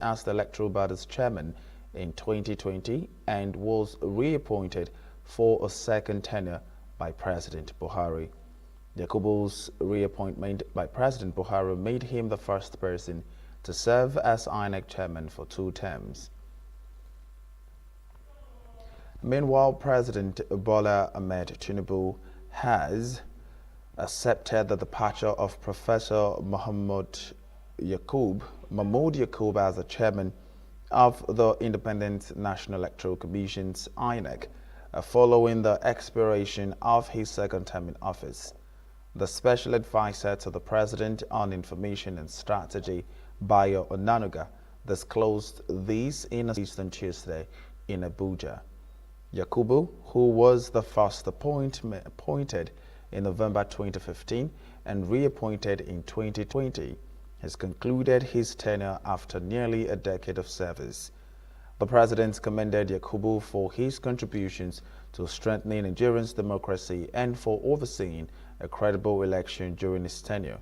as the electoral body's chairman in 2020 and was reappointed for a second tenure by President Buhari. Yakubu's reappointment by President Buhari made him the first person to serve as INEC chairman for 2 terms. Meanwhile, President Bola Ahmed Tinubu has accepted the departure of Professor Mahmoud Yakub as the chairman of the Independent National Electoral Commission's INEC following the expiration of his second term in office. The special advisor to the president on information and strategy, Bayo Onanuga, disclosed this in a speech on Tuesday in Abuja. Yakubu, who was the first appointed in November 2015 and reappointed in 2020, has concluded his tenure after nearly a decade of service. The president commended Yakubu for his contributions to strengthening Nigeria's democracy and for overseeing a credible election during his tenure.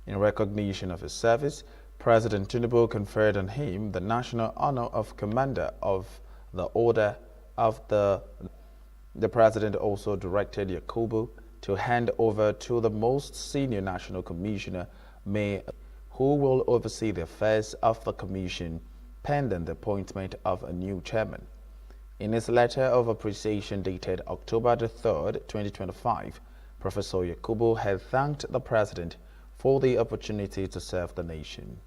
In recognition of his service, President Tinubu conferred on him the national honor of Commander of the Order of the president also directed Yakubu to hand over to the most senior national commissioner, who will oversee the affairs of the commission pending the appointment of a new chairman. In his letter of appreciation dated October 3, 2025, Professor Yakubu had thanked the president for the opportunity to serve the nation.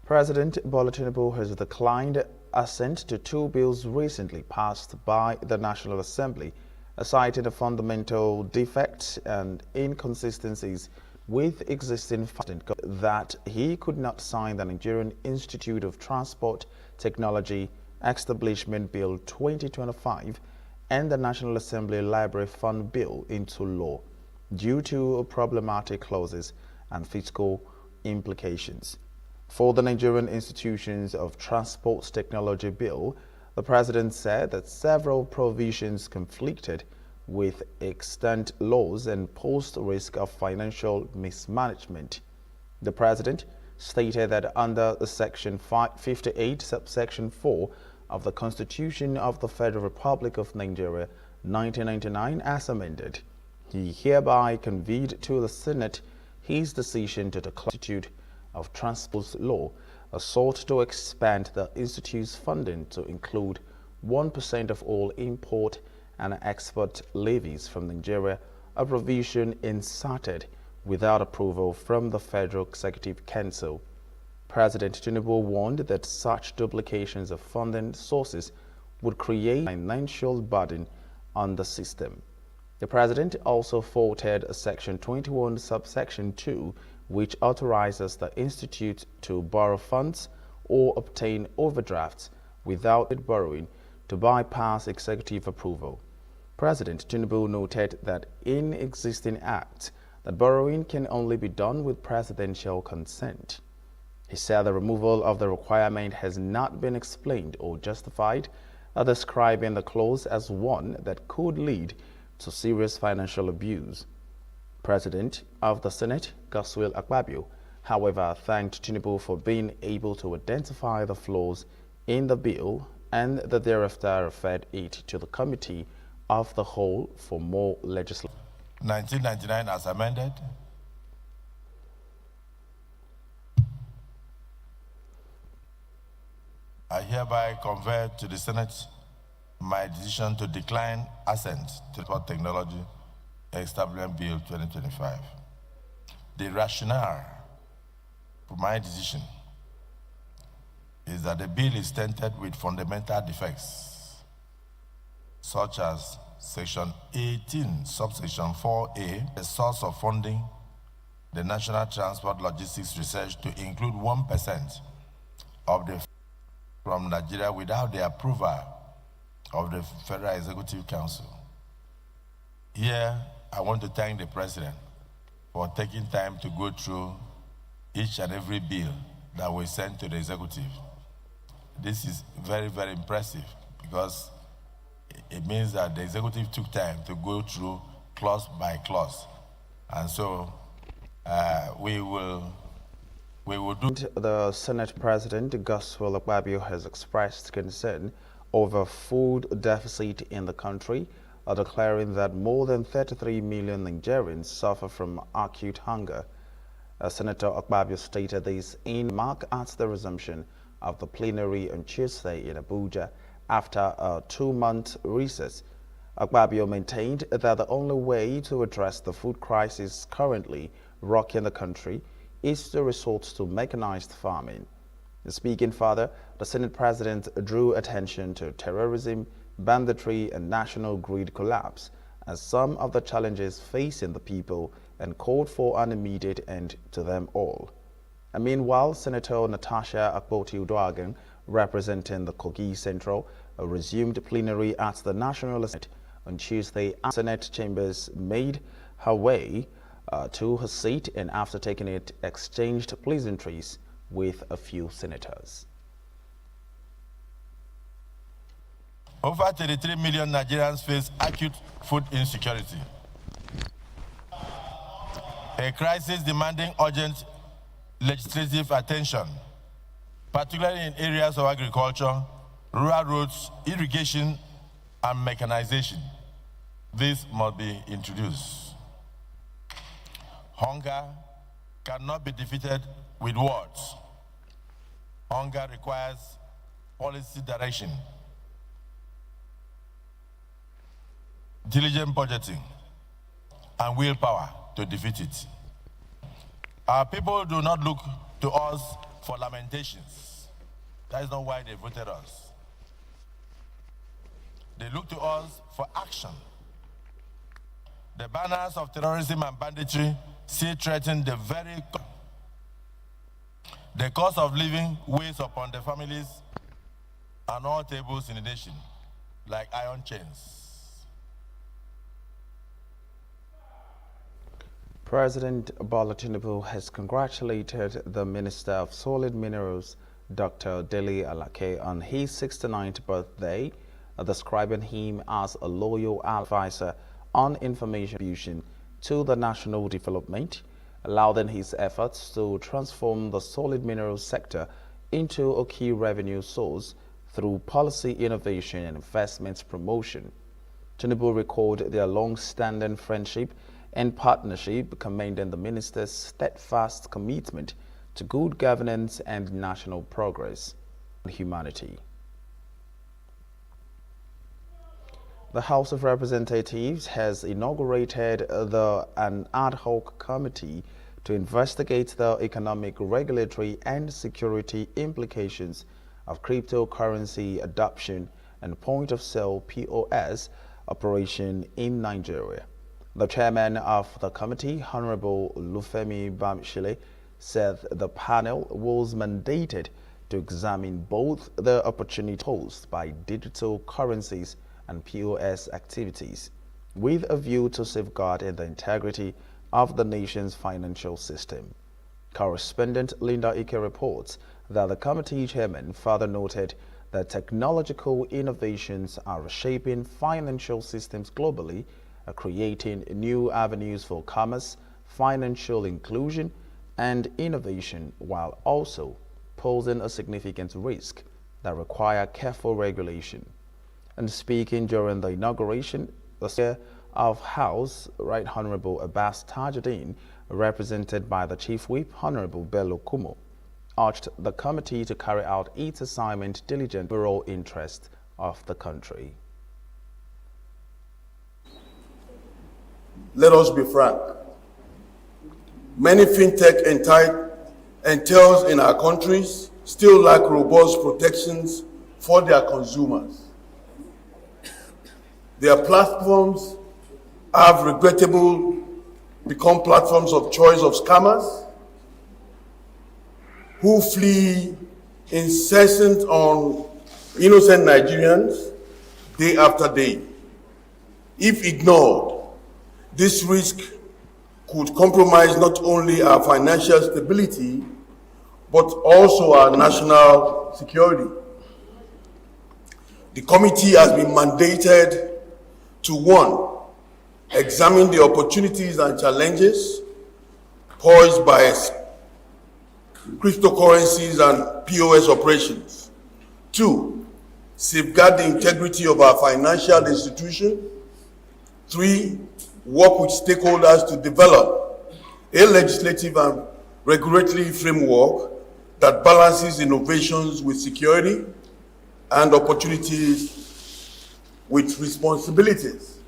President Bola Tinubu has declined assent to 2 bills recently passed by the National Assembly, citing the fundamental defects and inconsistencies with existing that he could not sign the Nigerian Institute of Transport Technology Establishment Bill 2025 and the National Assembly Library Fund Bill into law due to problematic clauses and fiscal implications. For the Nigerian Institutions of Transport Technology Bill, the president said that several provisions conflicted with extant laws and posed risk of financial mismanagement. The president stated that under Section 58, subsection 4 of the Constitution of the Federal Republic of Nigeria, 1999, as amended, he hereby conveyed to the Senate his decision to the Institute of Transport Law, sought to expand the Institute's funding to include 1% of all import and export levies from Nigeria, a provision inserted without approval from the Federal Executive Council. President Tinubu warned that such duplications of funding sources would create a financial burden on the system. The president also faulted Section 21, subsection 2, which authorizes the institute to borrow funds or obtain overdrafts without borrowing to bypass executive approval. President Tinubu noted that in existing acts, that borrowing can only be done with presidential consent. He said the removal of the requirement has not been explained or justified, describing the clause as one that could lead to serious financial abuse. President of the Senate, Godswill Akpabio, however, thanked Tinubu for being able to identify the flaws in the bill and that thereafter referred it to the Committee of the Whole for more legislation. 1999 as amended. I hereby convey to the Senate my decision to decline assent to Transport Technology Establishment Bill 2025. The rationale for my decision is that the bill is tainted with fundamental defects, such as Section 18, subsection 4A, the source of funding the National Transport Logistics Research to include 1% of the from Nigeria without the approval of the Federal Executive Council. Here, I want to thank the President for taking time to go through each and every bill that we sent to the Executive. This is very, very impressive because it means that the Executive took time to go through clause by clause. And so we will We will do. The Senate President, Godswill Akpabio, has expressed concern over food deficit in the country, declaring that more than 33 million Nigerians suffer from acute hunger. Senator Akpabio stated this in mark at the resumption of the plenary on Tuesday in Abuja after a 2-month recess. Akpabio maintained that the only way to address the food crisis currently rocking the country is to resort to mechanized farming. Speaking further, the Senate President drew attention to terrorism, banditry, and national grid collapse as some of the challenges facing the people and called for an immediate end to them all. And meanwhile, Senator Natasha Akpoti-Uduaghan, representing the Kogi Central, resumed plenary at the National Senate on Tuesday as Senate chambers made her way to her seat, and after taking it, exchanged pleasantries with a few senators. Over 33 million Nigerians face acute food insecurity, a crisis demanding urgent legislative attention, particularly in areas of agriculture, rural roads, irrigation, and mechanization. This must be introduced. Hunger cannot be defeated with words. Hunger requires policy direction, diligent budgeting, and willpower to defeat it. Our people do not look to us for lamentations. That is not why they voted us. They look to us for action. The banners of terrorism and banditry still threaten the very core. The cost of living weighs upon the families and all tables in the nation like iron chains. President Bola Tinubu has congratulated the Minister of Solid Minerals, Dr. Dele Alake, on his 69th birthday, describing him as a loyal advisor on information distribution to the national development, lauding his efforts to transform the solid minerals sector into a key revenue source through policy innovation and investment promotion. Tinubu recalled their long-standing friendship and partnership, commending the minister's steadfast commitment to good governance and national progress and humanity. The House of Representatives has inaugurated an ad hoc committee to investigate the economic, regulatory, and security implications of cryptocurrency adoption and point-of-sale POS operation in Nigeria. The chairman of the committee, Honorable Lufemi Bamshile, said the panel was mandated to examine both the opportunity posed by digital currencies and POS activities, with a view to safeguarding the integrity of the nation's financial system. Correspondent Linda Ike reports that the committee chairman further noted that technological innovations are reshaping financial systems globally, creating new avenues for commerce, financial inclusion, and innovation, while also posing a significant risk that require careful regulation. And speaking during the inauguration, the Speaker of House, Right Honorable Abbas Tajuddin, represented by the Chief Whip, Honorable Bello Kumo, urged the committee to carry out its assignment diligently for all interests of the country. Let us be frank. Many fintech entails in our countries still lack robust protections for their consumers. Their platforms have regrettably become platforms of choice of scammers who flee incessant on innocent Nigerians day after day. If ignored, this risk could compromise not only our financial stability, but also our national security. The committee has been mandated to 1, examine the opportunities and challenges posed by cryptocurrencies and POS operations. 2, safeguard the integrity of our financial institution. 3, work with stakeholders to develop a legislative and regulatory framework that balances innovations with security and opportunities with responsibilities.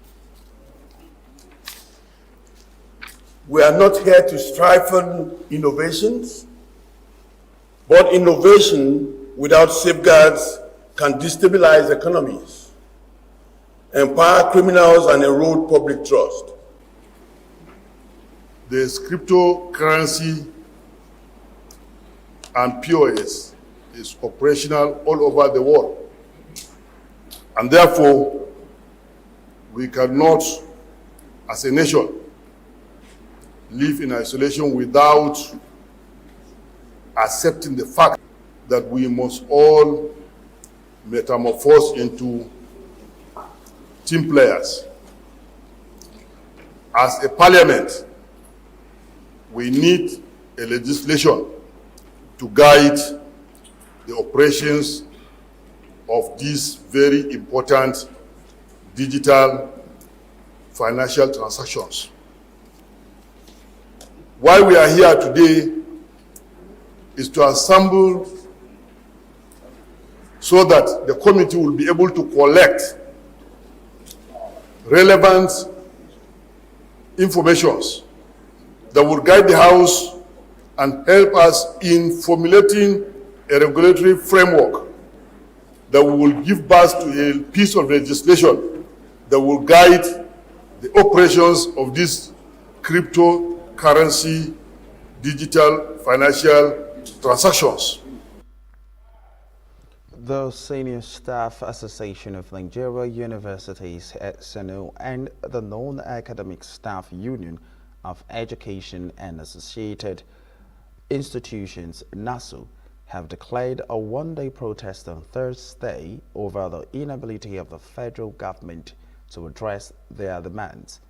We are not here to stifle innovations, but innovation without safeguards can destabilize economies, empower criminals, and erode public trust. There's cryptocurrency and POS is operational all over the world. And therefore, we cannot, as a nation, live in isolation without accepting the fact that we must all metamorphose into team players. As a parliament, we need a legislation to guide the operations of these very important digital financial transactions. Why we are here today is to assemble so that the committee will be able to collect relevant informations that will guide the House and help us in formulating a regulatory framework that will give birth to a piece of legislation that will guide the operations of these cryptocurrency digital financial transactions. The Senior Staff Association of Nigeria Universities, SNO, and the Non-Academic Staff Union of Education and Associated Institutions, NASU, have declared a one-day protest on Thursday over the inability of the federal government to address their demands.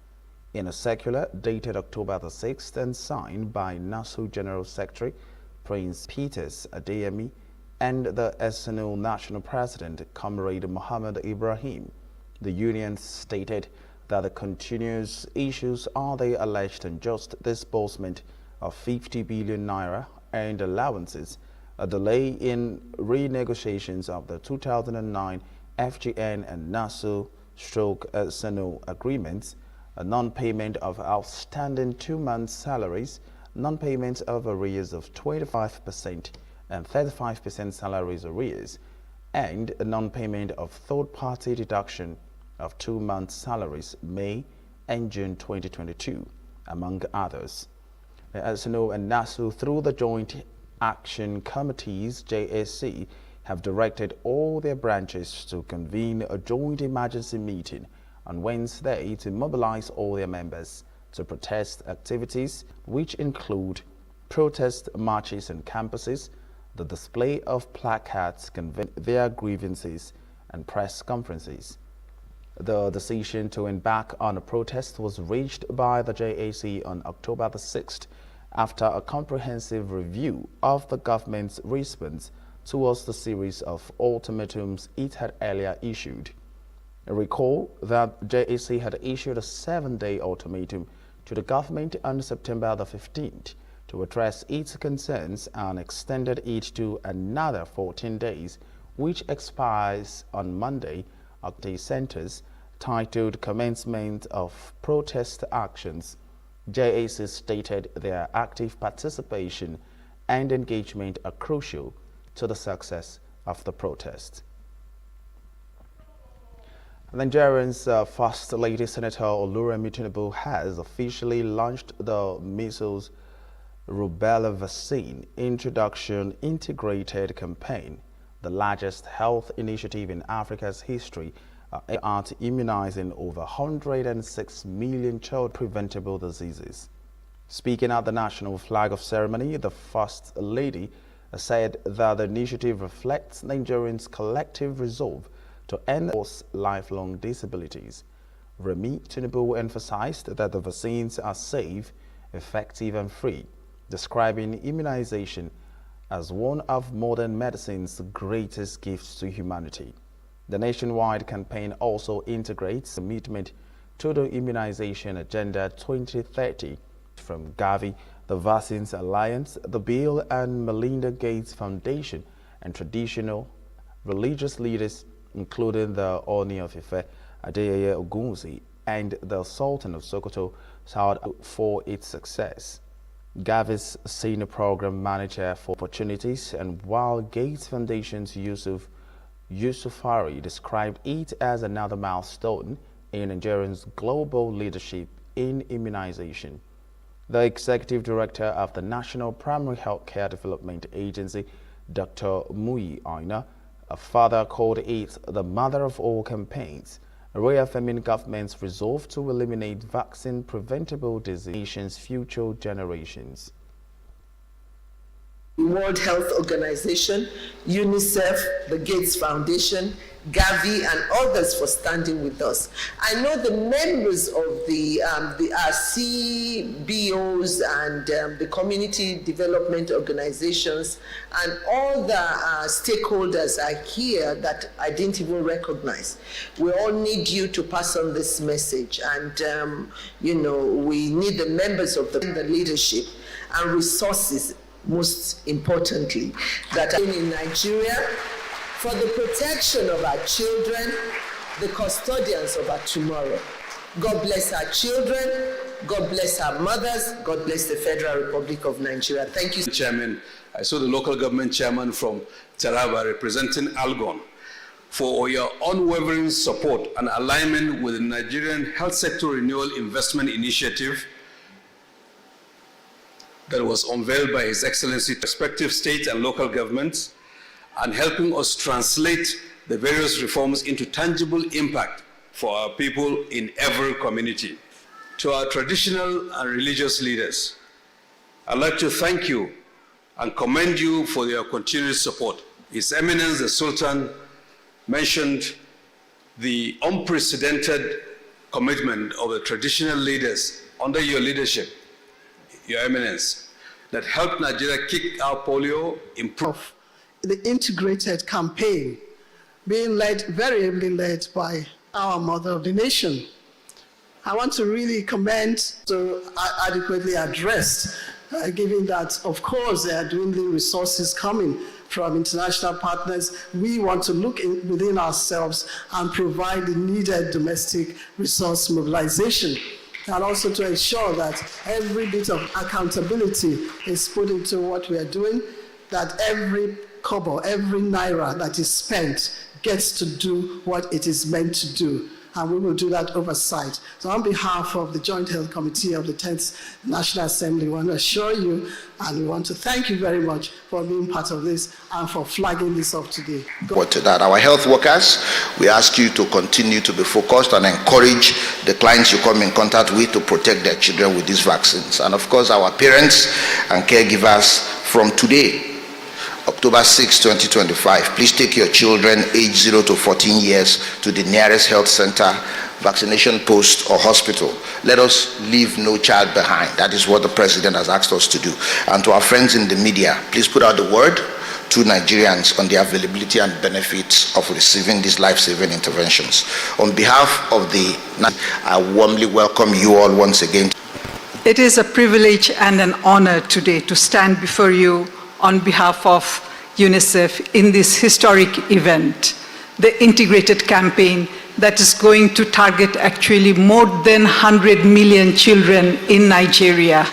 In a circular dated October the 6th and signed by NASU General Secretary Prince Peters Adeyemi and the SNO National President Comrade Muhammad Ibrahim, the union stated that the continuous issues are the alleged unjust disbursement of 50 billion naira and allowances, a delay in renegotiations of the 2009 FGN and NASU/SNO agreements, a non-payment of outstanding 2-month salaries, non-payment of arrears of 25% and 35% salaries arrears, and a non-payment of third-party deduction of 2 months' salaries May and June 2022, among others. The SNO and NASU, through the Joint Action Committees, JAC, have directed all their branches to convene a joint emergency meeting on Wednesday to mobilize all their members to protest activities, which include protest marches on campuses, the display of placards conveying their grievances, and press conferences. The decision to embark on a protest was reached by the JAC on October the 6th after a comprehensive review of the government's response towards the series of ultimatums it had earlier issued. Recall that JAC had issued a 7-day ultimatum to the government on September the 15th to address its concerns and extended it to another 14 days, which expires on Monday. Octay Centers, titled Commencement of Protest Actions. JAC stated their active participation and engagement are crucial to the success of the protest. Nigeria's First Lady Senator Oluremi Tinubu has officially launched the measles rubella vaccine introduction integrated campaign, the largest health initiative in Africa's history, at immunizing over 106 million child-preventable diseases. Speaking at the national flag-off ceremony, the First Lady said that the initiative reflects Nigerians' collective resolve to end lifelong disabilities. Remi Tinubu emphasized that the vaccines are safe, effective, and free, describing immunization as one of modern medicine's greatest gifts to humanity. The nationwide campaign also integrates commitment to the Immunization Agenda 2030 from Gavi, the Vaccines Alliance, the Bill and Melinda Gates Foundation, and traditional religious leaders, including the Oni of Ife, Adeyeye Ogunwusi, and the Sultan of Sokoto, sought for its success. Gavi's senior program manager for opportunities and while Gates Foundation's Yusufari described it as another milestone in Nigerians' global leadership in immunization. The executive director of the National Primary Healthcare Development Agency, Dr. Muyi Aina, further called it the mother of all campaigns, reaffirming government's resolve to eliminate vaccine-preventable diseases future generations. World Health Organization, UNICEF, the Gates Foundation, Gavi, and others for standing with us. I know the members of the CBOs and the community development organizations and all the stakeholders are here that I didn't even recognize. We all need you to pass on this message, and we need the members of the leadership and resources, most importantly, that are in Nigeria for the protection of our children, the custodians of our tomorrow. God bless our children, God bless our mothers, God bless the Federal Republic of Nigeria. Thank you. Chairman, I saw the local government chairman from Taraba representing Algon for your unwavering support and alignment with the Nigerian Health Sector Renewal Investment Initiative that was unveiled by His Excellency to respective state and local governments, and helping us translate the various reforms into tangible impact for our people in every community. To our traditional and religious leaders, I'd like to thank you and commend you for your continued support. His Eminence the Sultan mentioned the unprecedented commitment of the traditional leaders under your leadership, Your Eminence, that helped Nigeria kick out polio, improve the integrated campaign being very ably led by our mother of the nation. I want to really commend to adequately addressed, given that, of course, there are dwindling resources coming from international partners. We want to look within ourselves and provide the needed domestic resource mobilization, and also to ensure that every bit of accountability is put into what we are doing, that every kobo, every naira that is spent gets to do what it is meant to do. And we will do that oversight. So on behalf of the Joint Health Committee of the 10th National Assembly, we want to assure you and we want to thank you very much for being part of this and for flagging this up today. To that, our health workers, we ask you to continue to be focused and encourage the clients you come in contact with to protect their children with these vaccines. And of course, our parents and caregivers, from today, October 6, 2025, please take your children aged 0 to 14 years to the nearest health center, vaccination post, or hospital. Let us leave no child behind. That is what the President has asked us to do. And to our friends in the media, please put out the word to Nigerians on the availability and benefits of receiving these life-saving interventions. On behalf of I warmly welcome you all once again. It is a privilege and an honor today to stand before you on behalf of UNICEF in this historic event, the integrated campaign that is going to target actually more than 100 million children in Nigeria.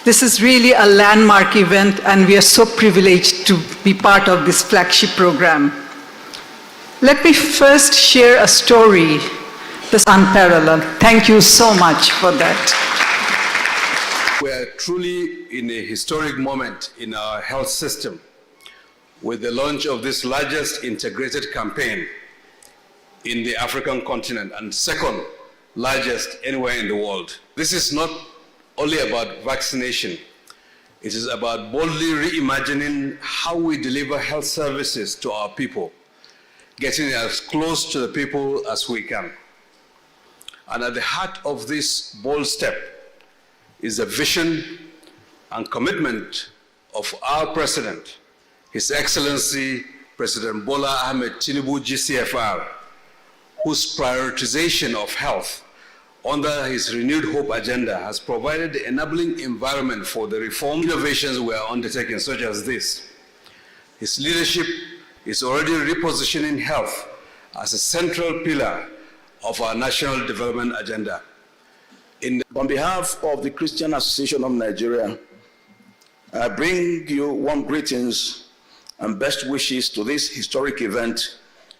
This is really a landmark event, and we are so privileged to be part of this flagship program. Let me first share a story that's unparalleled. Thank you so much for that. We are truly in a historic moment in our health system with the launch of this largest integrated campaign in the African continent and second largest anywhere in the world. This is not only about vaccination. It is about boldly reimagining how we deliver health services to our people, getting as close to the people as we can. And at the heart of this bold step is the vision and commitment of our President, His Excellency President Bola Ahmed Tinubu GCFR, whose prioritization of health under his renewed hope agenda has provided the enabling environment for the reform innovations we are undertaking, such as this. His leadership is already repositioning health as a central pillar of our national development agenda. On behalf of the Christian Association of Nigeria, I bring you warm greetings and best wishes to this historic event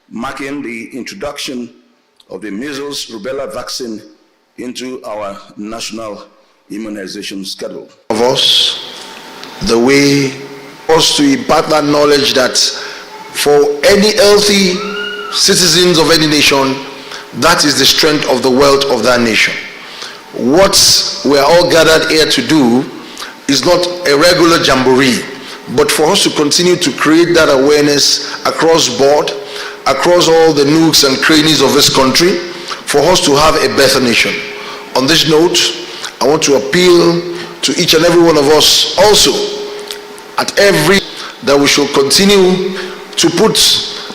marking the introduction of the measles rubella vaccine into our national immunization schedule. Of us, the way for us to impart that knowledge that for any healthy citizens of any nation, that is the strength of the wealth of that nation. What we are all gathered here to do is not a regular jamboree, but for us to continue to create that awareness across board, across all the nooks and crannies of this country, for us to have a better nation. On this note, I want to appeal to each and every one of us also that we should continue to put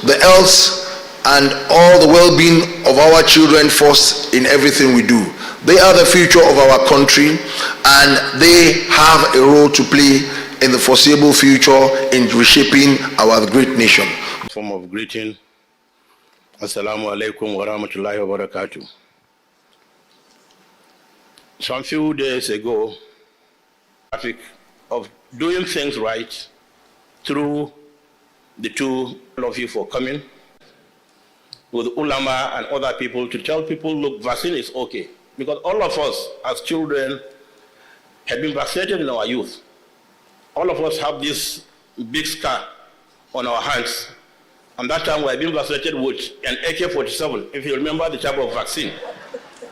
the health and all the well-being of our children first in everything we do. They are the future of our country, and they have a role to play in the foreseeable future in reshaping our great nation. Form of greeting. Assalamu alaikum wa rahmatullahi wa barakatuh. Some few days ago, traffic of doing things right through the two of you for coming with ulama and other people to tell people, look, vaccine is okay. Because all of us as children had been vaccinated in our youth. All of us have this big scar on our hands. And that time we had been vaccinated with an AK-47, if you remember the type of vaccine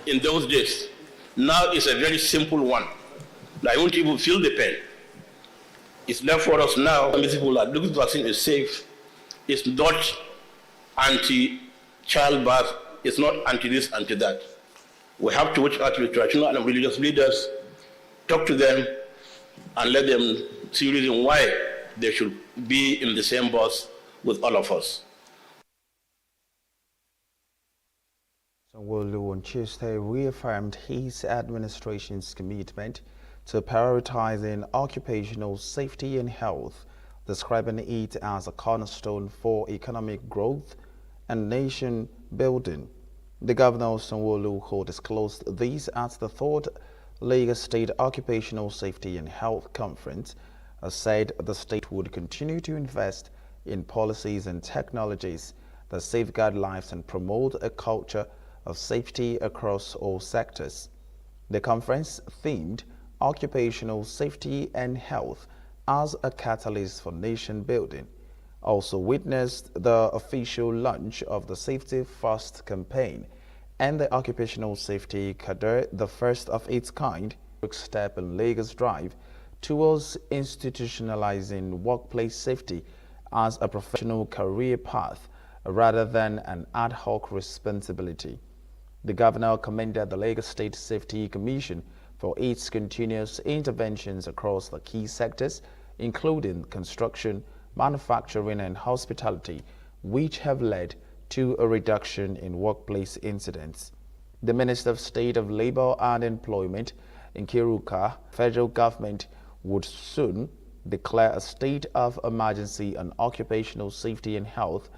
in those days. Now it's a very simple one. I won't even feel the pain. It's left for us now. People that this vaccine is safe. It's not anti-childbirth. It's not anti-this, anti-that. We have to watch out with traditional and religious leaders, talk to them, and let them see the reason why they should be in the same bus with all of us. Sanwo-Olu on Tuesday reaffirmed his administration's commitment to prioritizing occupational safety and health, describing it as a cornerstone for economic growth and nation building. The governor of Sanwo-Olu, who disclosed this at the 3rd Lagos State Occupational Safety and Health Conference, said the state would continue to invest in policies and technologies that safeguard lives and promote a culture of safety across all sectors. The conference themed Occupational Safety and Health as a Catalyst for Nation Building also witnessed the official launch of the Safety First campaign and the Occupational Safety Cadre, the first of its kind, step in Lagos Drive towards institutionalizing workplace safety as a professional career path rather than an ad hoc responsibility. The governor commended the Lagos State Safety Commission for its continuous interventions across the key sectors, including construction, manufacturing, and hospitality, which have led to a reduction in workplace incidents. The Minister of State of Labor and Employment, Nkiruka, federal government would soon declare a state of emergency on occupational safety and health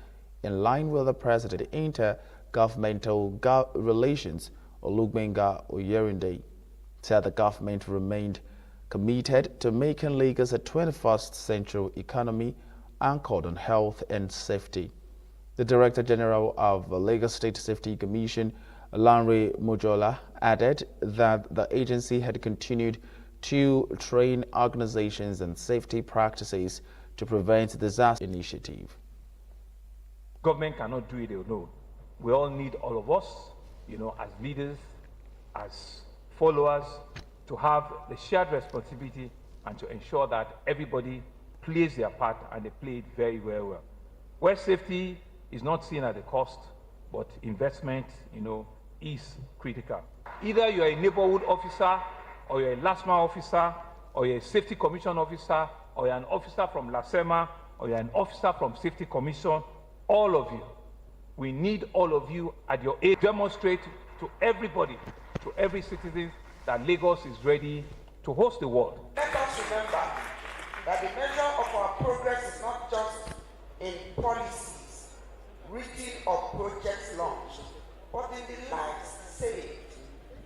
in line with the President's Intergovernmental Relations, Olugbenga Oyerinde, said the government remained committed to making Lagos a 21st century economy anchored on health and safety. The Director General of the Lagos State Safety Commission, Lanre Mojola, added that the agency had continued to train organizations and safety practices to prevent disaster initiative. Government cannot do it alone. We all need all of us, as leaders, as followers, to have the shared responsibility and to ensure that everybody plays their part, and they play it very, very well. Where safety is not seen at a cost, but investment, is critical. Either you're a neighborhood officer, or you're a last mile officer, or you're a safety commission officer, or you're an officer from LASEMA, or you're an officer from Safety Commission, all of you, we need all of you at your age. Demonstrate to everybody, to every citizen, that Lagos is ready to host the world. Let us remember that the measure of our progress is not just in policies, written or projects launched, but in the lives saved,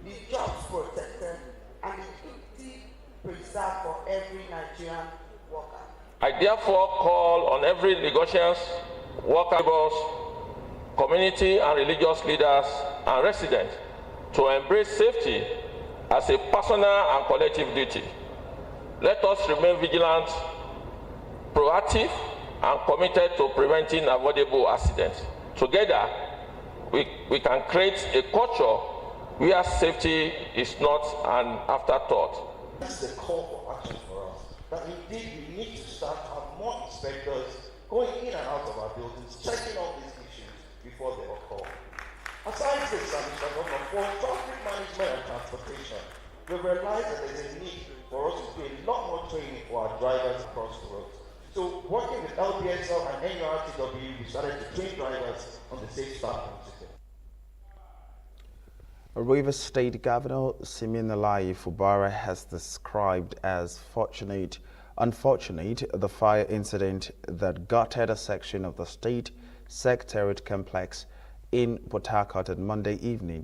the jobs protected, and the dignity preserved for every Nigerian worker. I therefore call on every Lagosians, workers, community and religious leaders and residents to embrace safety as a personal and collective duty. Let us remain vigilant, proactive, and committed to preventing avoidable accidents. Together, we can create a culture where safety is not an afterthought. This is a call for action for us, that indeed we need to start to have more inspectors going in and out of our buildings, checking all these issues before they occur. Aside this, Mr. Governor, for traffic management and transportation, we realize that there is a need for us to do a lot more training for our drivers across the roads. So, working with LBSL and NURTW, we started to train drivers on the safe start principle. Rivers State Governor Siminalayi Fubara has described as unfortunate the fire incident that gutted a section of the state secretariat complex in Port Harcourt on Monday evening.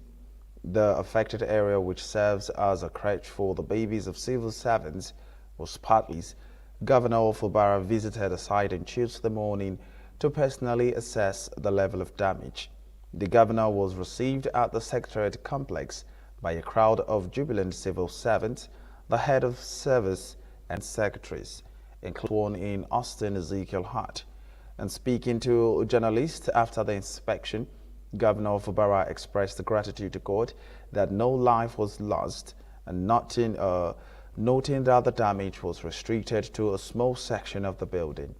The affected area, which serves as a crèche for the babies of civil servants, was partly. Governor Fubara visited the site on Tuesday morning to personally assess the level of damage. The governor was received at the secretariat complex by a crowd of jubilant civil servants, the head of service and secretaries, including one in Austin Ezekiel Hart. And speaking to journalists after the inspection, Governor Fubara expressed gratitude to God that no life was lost, and noting that the damage was restricted to a small section of the building.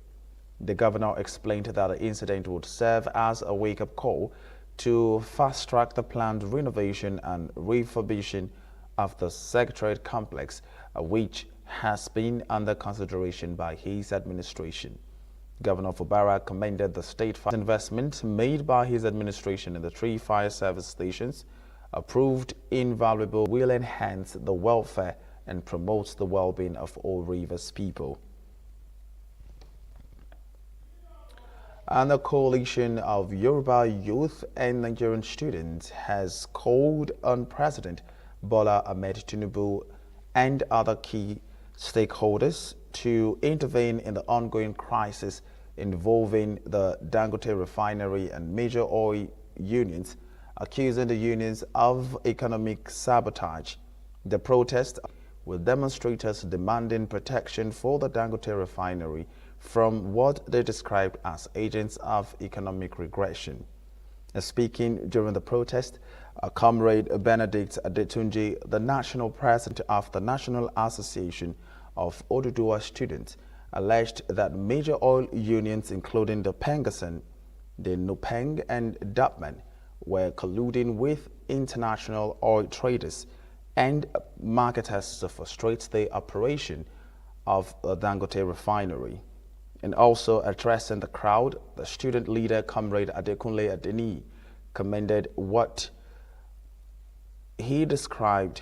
The governor explained that the incident would serve as a wake-up call to fast-track the planned renovation and refurbishing of the secretariat complex, which has been under consideration by his administration. Governor Fubara commended the state investment made by his administration in the 3 fire service stations, approved invaluable will enhance the welfare and promotes the well-being of all Rivers people. And a coalition of Yoruba youth and Nigerian students has called on President Bola Ahmed Tinubu and other key stakeholders to intervene in the ongoing crisis involving the Dangote refinery and major oil unions, accusing the unions of economic sabotage. The protest, with demonstrators demanding protection for the Dangote refinery from what they described as agents of economic regression. Speaking during the protest, Comrade Benedict Adetunji, the national president of the National Association of Oduduwa Students, alleged that major oil unions, including the Pengasan, the Nupeng and Dapman, were colluding with international oil traders and marketers to frustrate the operation of the Dangote refinery. And also addressing the crowd, the student leader, Comrade Adekunle Adeni, commended what he described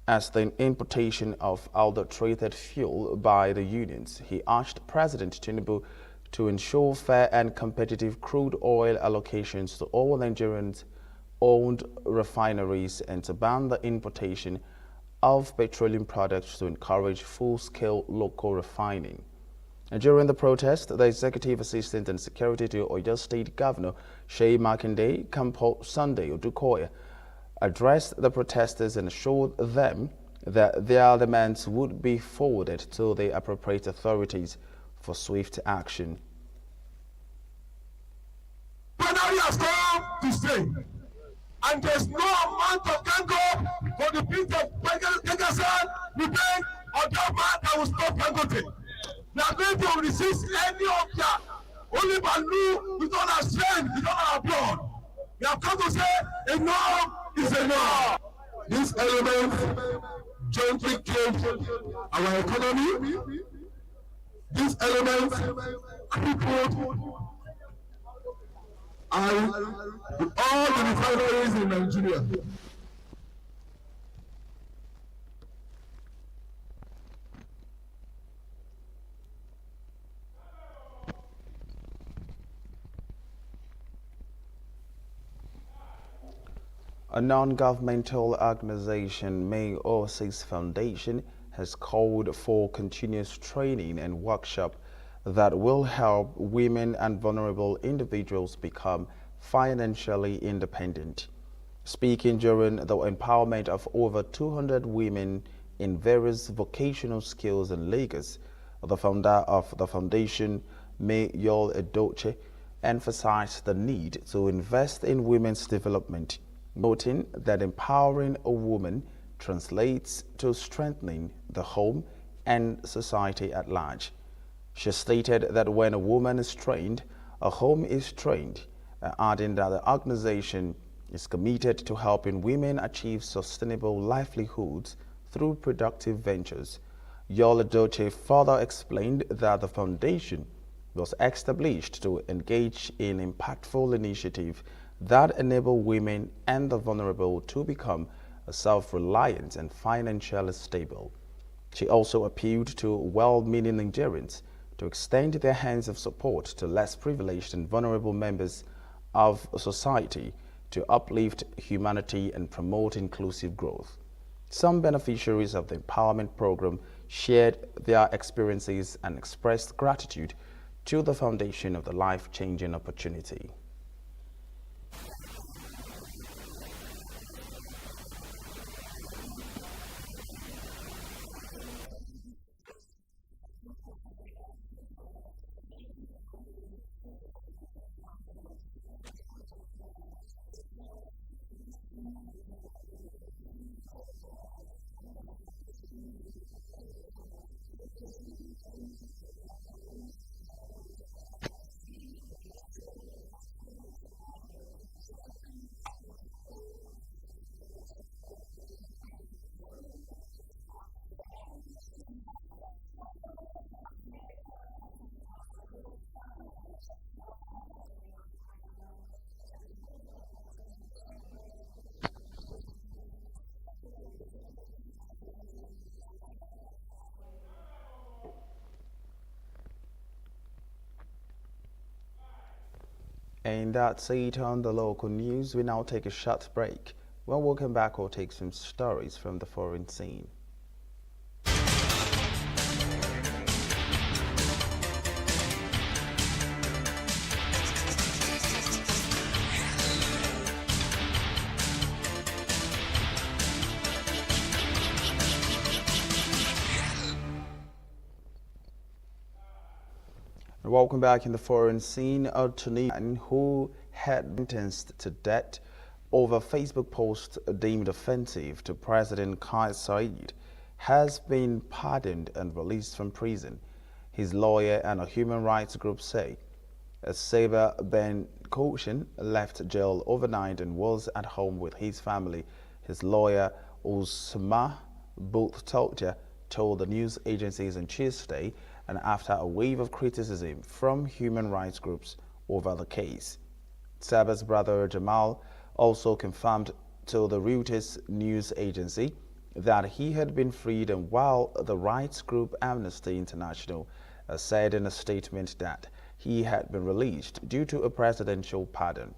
as the importation of adulterated fuel by the unions. He urged President Tinubu to ensure fair and competitive crude oil allocations to all Nigerian-owned refineries and to ban the importation of petroleum products to encourage full-scale local refining. And during the protest, the Executive Assistant and Secretary to Oyo State Governor Seyi Makinde, Kampo Sunday Odukoya, addressed the protesters and assured them that their demands would be forwarded to the appropriate authorities for swift action. Finally has come to stay, and there's no amount of Dango for the people of Pengasan, Nupeng, or Dapman that will stop Dangote. They are going to resist any of their only Balu with all our strength, with all our blood. We have come to say enough is enough. This element jointly killed our economy, These elements crippled all the refineries in Nigeria. A non-governmental organization, May 06 Foundation, has called for continuous training and workshop that will help women and vulnerable individuals become financially independent. Speaking during the empowerment of over 200 women in various vocational skills in Lagos, the founder of the foundation, May Yul Edochie, emphasized the need to invest in women's development, noting that empowering a woman translates to strengthening the home and society at large. She stated that when a woman is trained, a home is trained, adding that the organization is committed to helping women achieve sustainable livelihoods through productive ventures. Yul Edochie further explained that the foundation was established to engage in impactful initiatives that enable women and the vulnerable to become self-reliant and financially stable. She also appealed to well-meaning Nigerians to extend their hands of support to less privileged and vulnerable members of society to uplift humanity and promote inclusive growth. Some beneficiaries of the empowerment program shared their experiences and expressed gratitude to the foundation of the life-changing opportunity. And that's it on the local news. We now take a short break. When we'll come back, we'll take some stories from the foreign scene. Welcome back. In the foreign scene, a Tunisian who had been sentenced to death over Facebook post deemed offensive to President Kais Saied has been pardoned and released from prison. His lawyer and a human rights group say Saber Ben Koshin left jail overnight and was at home with his family. His lawyer Usma Bultolja told the news agencies on Tuesday, and after a wave of criticism from human rights groups over the case. Saba's brother Jamal also confirmed to the Reuters news agency that he had been freed, and while the rights group Amnesty International said in a statement that he had been released due to a presidential pardon.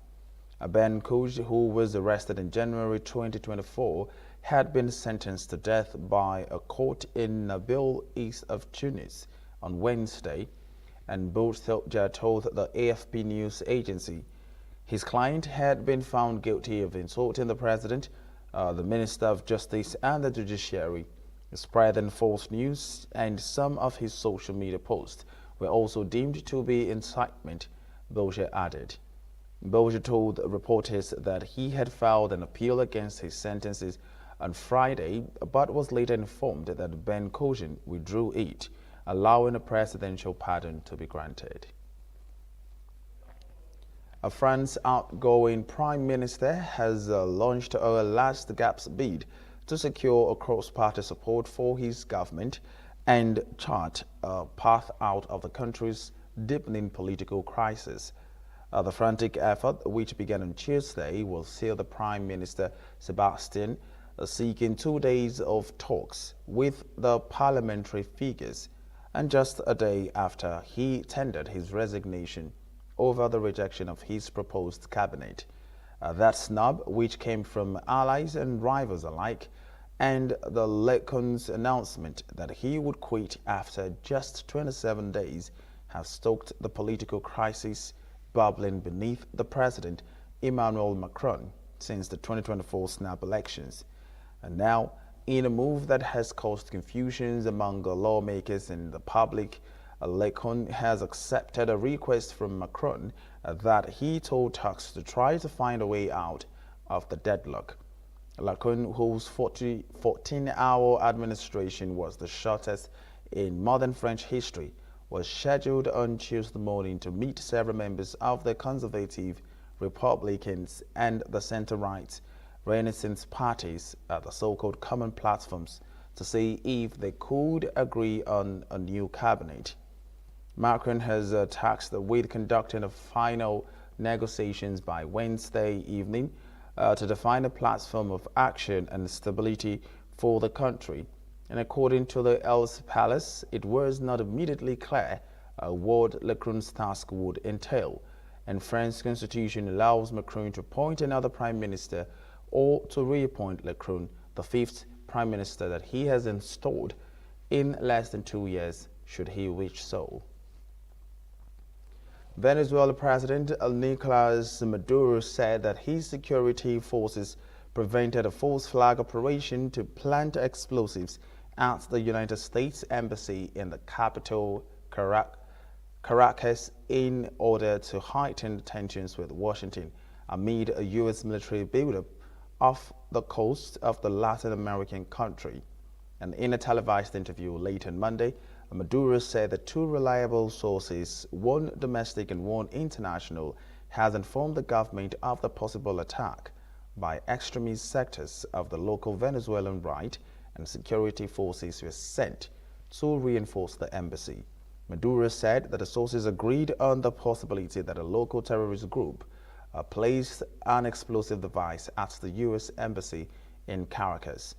Ben Kouj, who was arrested in January 2024, had been sentenced to death by a court in Nabil, east of Tunis, on Wednesday, and Bultolja told the AFP news agency his client had been found guilty of insulting the president, the Minister of Justice and the Judiciary, spreading false news, and some of his social media posts were also deemed to be incitement, Bultolja added. Bultolja told reporters that he had filed an appeal against his sentences on Friday, but was later informed that Ben Koshin withdrew it, allowing a presidential pardon to be granted. France's outgoing Prime Minister has launched a last-gasp bid to secure a cross-party support for his government and chart a path out of the country's deepening political crisis. The frantic effort, which began on Tuesday, will see the Prime Minister Sebastian seeking 2 days of talks with the parliamentary figures, and just a day after he tendered his resignation over the rejection of his proposed cabinet. That snub, which came from allies and rivals alike, and the Lecon's announcement that he would quit after just 27 days, have stoked the political crisis bubbling beneath the President Emmanuel Macron since the 2024 snap elections. And now, in a move that has caused confusions among the lawmakers and the public, Lecon has accepted a request from Macron that he told Tusk to try to find a way out of the deadlock. Lecon, whose 14-hour administration was the shortest in modern French history, was scheduled on Tuesday morning to meet several members of the Conservative, Republicans, and the center-right Renaissance parties at the so-called common platforms to see if they could agree on a new cabinet. Macron has tasked with conducting a final negotiations by Wednesday evening to define a platform of action and stability for the country. And according to the Elysee Palace, it was not immediately clear what Macron's task would entail, and France's constitution allows Macron to appoint another prime minister or to reappoint Macron, the fifth prime minister that he has installed in less than 2 years, should he wish so. Venezuela President Nicolas Maduro said that his security forces prevented a false flag operation to plant explosives at the United States Embassy in the capital, Caracas, in order to heighten tensions with Washington amid a U.S. military buildup off the coast of the Latin American country. And in a televised interview late on Monday, Maduro said that 2 reliable sources, one domestic and one international, has informed the government of the possible attack by extremist sectors of the local Venezuelan right, and security forces were sent to reinforce the embassy. Maduro said that the sources agreed on the possibility that a local terrorist group placed an explosive device at the U.S. Embassy in Caracas.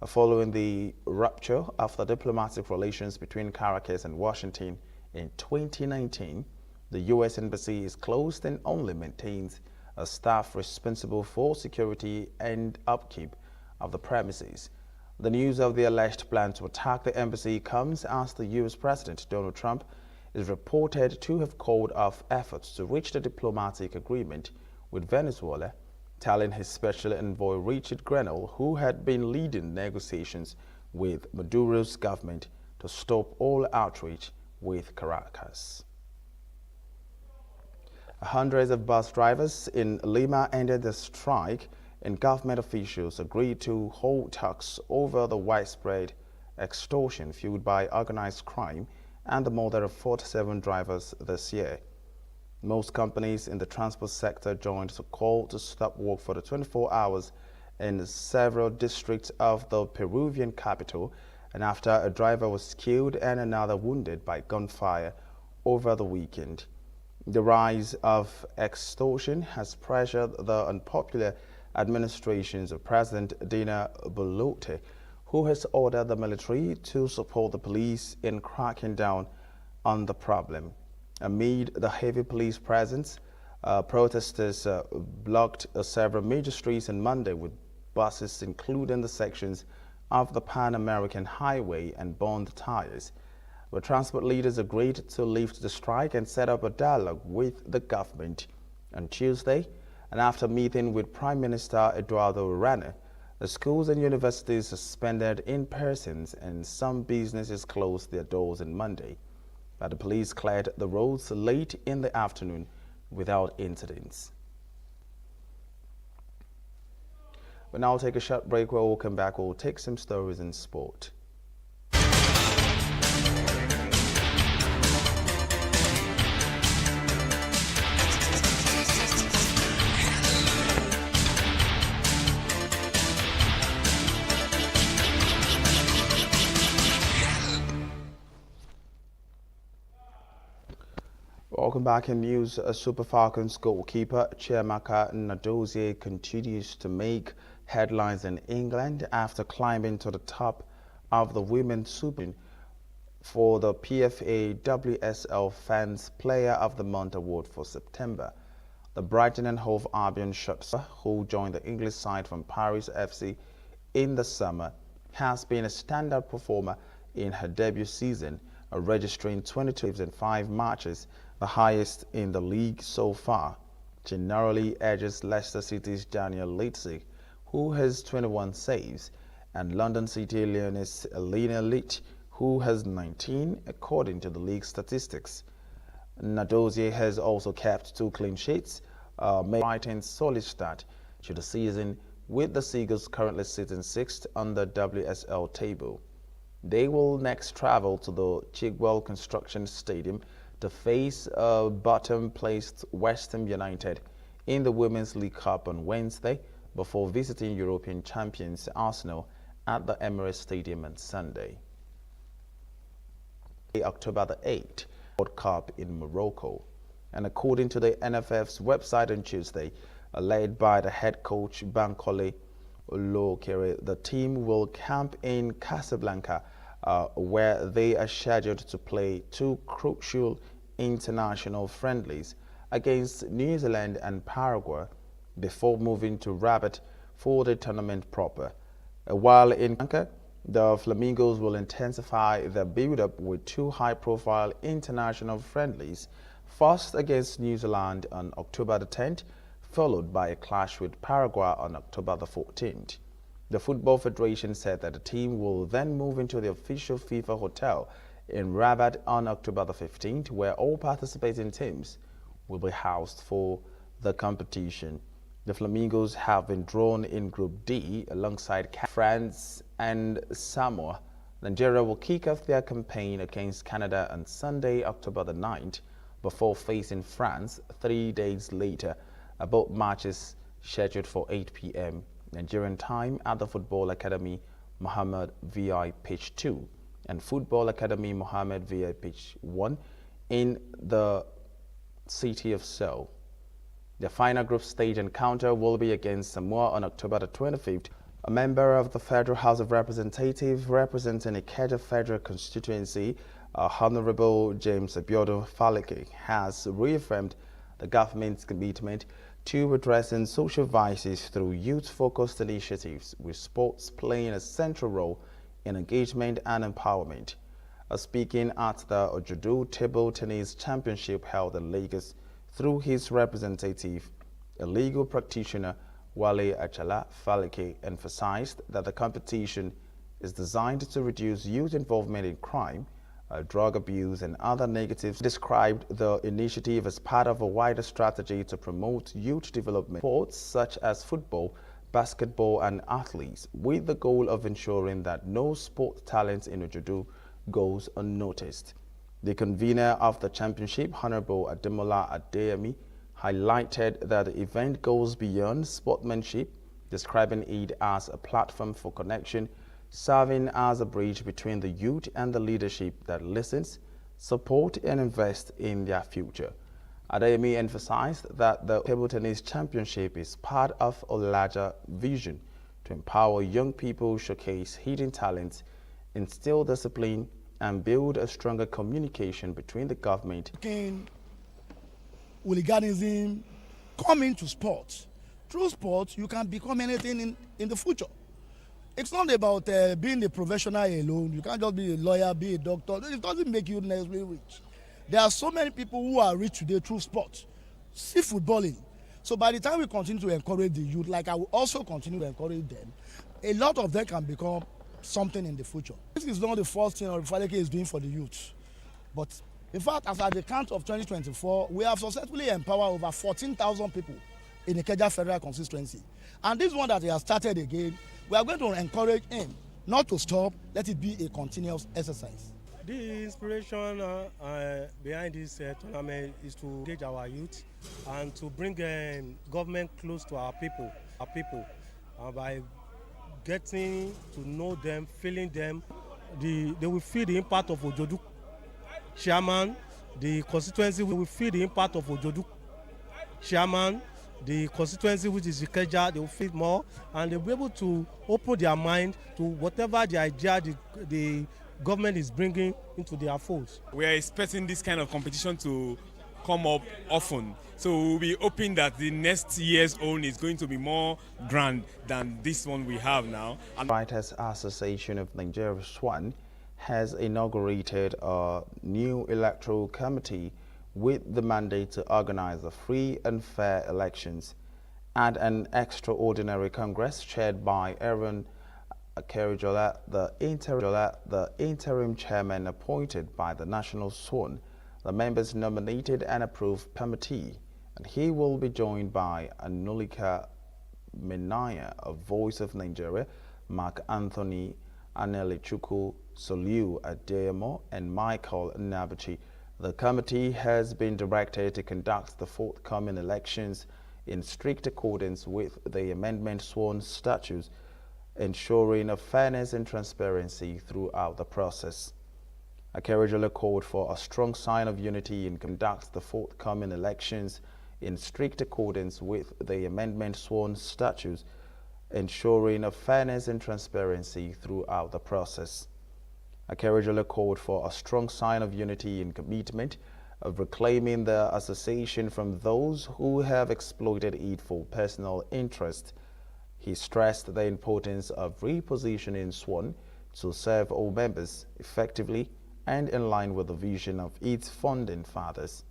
Following the rupture of the diplomatic relations between Caracas and Washington in 2019, the U.S. Embassy is closed and only maintains a staff responsible for security and upkeep of the premises. The news of the alleged plan to attack the embassy comes as the U.S. President Donald Trump is reported to have called off efforts to reach the diplomatic agreement with Venezuela, telling his special envoy Richard Grenell, who had been leading negotiations with Maduro's government, to stop all outreach with Caracas. Hundreds of bus drivers in Lima ended the strike, and government officials agreed to hold talks over the widespread extortion fueled by organized crime and the murder of 47 drivers this year. Most companies in the transport sector joined the call to stop work for the 24 hours in several districts of the Peruvian capital, and after a driver was killed and another wounded by gunfire over the weekend. The rise of extortion has pressured the unpopular administrations of President Dina Boluarte, who has ordered the military to support the police in cracking down on the problem. Amid the heavy police presence, protesters blocked several major streets on Monday with buses, including the sections of the Pan American Highway, and burned tires. But transport leaders agreed to lift the strike and set up a dialogue with the government. On Tuesday, and after meeting with Prime Minister Eduardo Urana, the schools and universities suspended in-persons and some businesses closed their doors on Monday. But the police cleared the roads late in the afternoon without incidents. We'll now take a short break. Where we'll come back, we'll take some stories in sport. Welcome back in news. Super Falcons goalkeeper Chiamaka Nnadozie continues to make headlines in England after climbing to the top of the Women's Super for the PFA WSL Fans Player of the Month award for September. The Brighton and Hove Albion shot, who joined the English side from Paris FC in the summer, has been a standout performer in her debut season, registering 22 saves in 5 matches, the highest in the league so far. She narrowly edges Leicester City's Daniel Leitze, who has 21 saves, and London City Lioness Elena Litt, who has 19, according to the league statistics. Nnadozie has also kept 2 clean sheets, making Brighton's solid start to the season, with the Seagulls currently sitting 6th on the WSL table. They will next travel to the Chigwell Construction Stadium to face bottom-placed West Ham United in the Women's League Cup on Wednesday, before visiting European champions Arsenal at the Emirates Stadium on Sunday. October the 8th, World Cup in Morocco. And according to the NFF's website on Tuesday, led by the head coach Bankole Olokere, the team will camp in Casablanca, where they are scheduled to play 2 crucial international friendlies against New Zealand and Paraguay before moving to Rabat for the tournament proper. While in Casablanca, the Flamingos will intensify their build-up with 2 high-profile international friendlies, first against New Zealand on October the 10th, followed by a clash with Paraguay on October the 14th. The Football Federation said that the team will then move into the official FIFA hotel in Rabat on October the 15th, where all participating teams will be housed for the competition. The Flamingos have been drawn in Group D alongside France and Samoa. Nigeria will kick off their campaign against Canada on Sunday, October the 9th, before facing France 3 days later. Both matches scheduled for 8 p.m. Nigerian time at the Football Academy Mohammed VI Pitch 2 and Football Academy Mohammed VI Pitch 1 in the city of Seoul. The final group stage encounter will be against Samoa on October the 25th. A member of the Federal House of Representatives representing Ikeja Federal Constituency, Honorable James Abiodun Faleke, has reaffirmed the government's commitment to addressing social vices through youth-focused initiatives, with sports playing a central role in engagement and empowerment. Speaking at the Ojudu Table Tennis Championship held in Lagos through his representative, a legal practitioner, Wale Achala, Faleke emphasized that the competition is designed to reduce youth involvement in crime, drug abuse, and other negatives. Described the initiative as part of a wider strategy to promote youth development sports such as football, basketball, and athletes, with the goal of ensuring that no sport talent in Ojudu goes unnoticed. The convener of the championship, Honorable Ademola Adeyemi, highlighted that the event goes beyond sportsmanship, describing it as a platform for connection, serving as a bridge between the youth and the leadership that listens, support, and invest in their future. Adeyemi emphasized that the Table Tennis Championship is part of a larger vision to empower young people, showcase hidden talents, instill discipline, and build a stronger communication between the government. Hooliganism coming to sports. Through sports, you can become anything in the future. It's not about being a professional alone. You can't just be a lawyer, be a doctor. It doesn't make you necessarily rich. There are so many people who are rich today through sports. See footballing. So by the time we continue to encourage the youth, like I will also continue to encourage them, a lot of them can become something in the future. This is not the first thing Faleke is doing for the youth. But in fact, as at the count of 2024, we have successfully empowered over 14,000 people in the Ikeja Federal Constituency. And this one that he has started again, we are going to encourage him not to stop, let it be a continuous exercise. The inspiration behind this tournament is to engage our youth and to bring government close to our people by getting to know them, feeling them. They will feel the impact of Ojudu chairman the constituency will feel the impact of Ojodu chairman, the constituency which is Ikeja, they will feel more, and they'll be able to open their mind to whatever the idea the government is bringing into their folds. We are expecting this kind of competition to come up often. So we'll be hoping that the next year's own is going to be more grand than this one we have now. The Writers Association of Nigeria, SWAN, has inaugurated a new electoral committee with the mandate to organize the free and fair elections and an extraordinary congress chaired by Aaron Akerijola, the interim chairman appointed by the National SWAN. The members nominated and approved committee, and he will be joined by Anulika Menaya of Voice of Nigeria, Mark Anthony Anelichukwu Soliu Adeyemo, and Michael Nabuchi. The committee has been directed to conduct the forthcoming elections in strict accordance with the amendment SWAN statutes, ensuring a fairness and transparency throughout the process. Akerijola called for a strong sign of unity and conduct the forthcoming elections in strict accordance with the amendment SWAN statutes, ensuring a fairness and transparency throughout the process. Akerijola called for a strong sign of unity and commitment of reclaiming the association from those who have exploited it for personal interest. He stressed the importance of repositioning SWAN to serve all members effectively and in line with the vision of its founding fathers.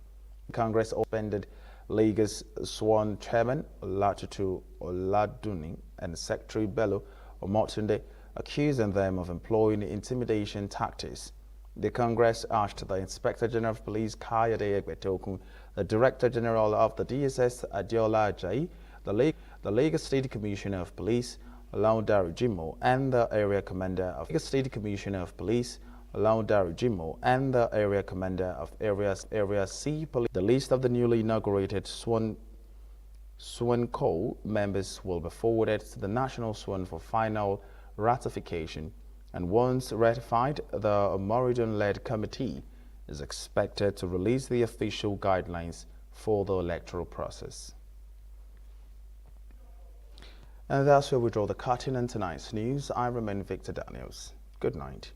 Congress suspended Lagos SWAN Chairman Olatutu Oladuni and Secretary Bello Omotunde, accusing them of employing intimidation tactics. The Congress asked the Inspector General of Police Kayode Egbetokun, the Director General of the DSS Adiola Ajayi, the Lagos State Commissioner of Police Olaudari Jimo, and the Area Commander of Lagos State Commissioner of Police Olaudari Jimo, and the Area Commander of Area C Police. The list of the newly inaugurated SWAN Co members will be forwarded to the National SWAN for final ratification, and once ratified, the Moridun-led committee is expected to release the official guidelines for the electoral process. And that's where we draw the curtain on tonight's news. I remain Victor Daniels. Good night.